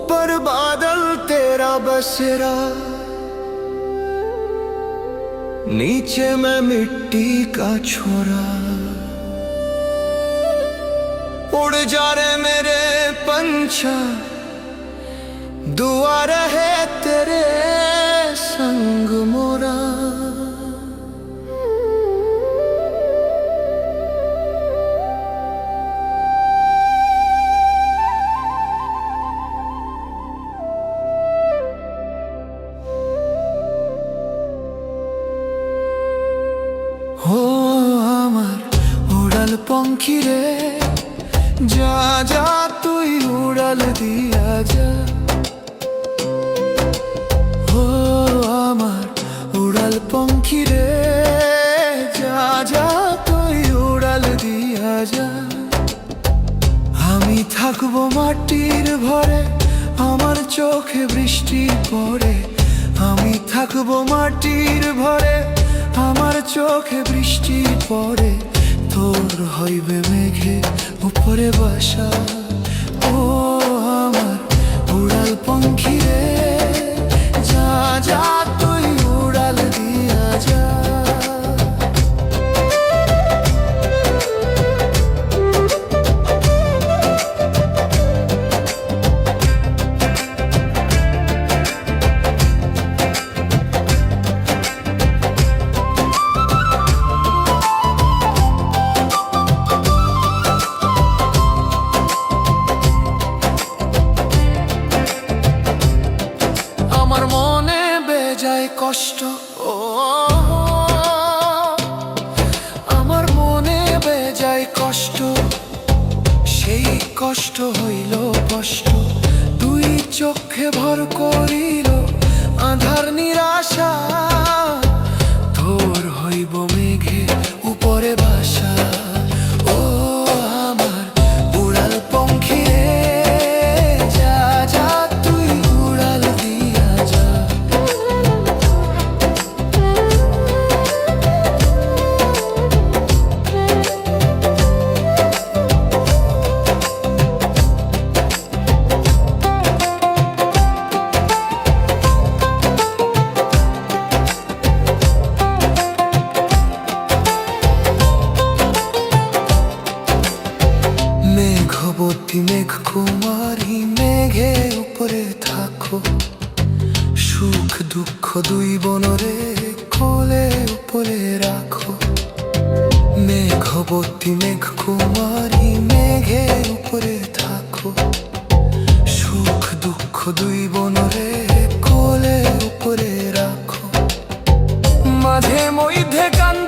ऊपर बादल तेरा बसेरा, नीचे मैं मिट्टी का छोरा। उड़ जा रे मेरे पंछा, दुआ रहे तेरे संग मोरा। हो আমার উড়াল পঙ্খী রে, যা যা তুই উড়াল দিয়া যা। हो আমার উড়াল পঙ্খী রে, যা যা তুই উড়াল দিয়া যা। আমি থাকবো মাটির ভরে, আমার চোখে বৃষ্টি পড়ে। আমি থাকবো মাটির ভরে, আমার চোখে বৃষ্টি পড়ে। তোর হইবে মেঘে উপরে বাসা। ও আমার উড়াল পঙ্খী রে, যা যা তুই উড়াল দিয়া যা। আমার মনে বেজায় কষ্ট, ও আমার মনে বেজায় কষ্ট। সেই কষ্ট হইল কষ্ট, দুই চোখে ভর করিল আধার নিরাশা। তোর হইব মেঘে উপরে বাসা। ও আমার উড়াল পঙ্খী রে, যা যা তুই উড়াল দিয়া যা। মেঘবতী মেঘ কুমারী, মেঘে উপরে থাকো। সুখ দুঃখ দুই বনরে কোলে উপরে রাখো। মেঘবতী মেঘ কুমারী, মেঘে উপরে থাকো। সুখ দুঃখ দুই বনরে কোলে উপরে রাখো। মাঝে মধ্যে কান্দ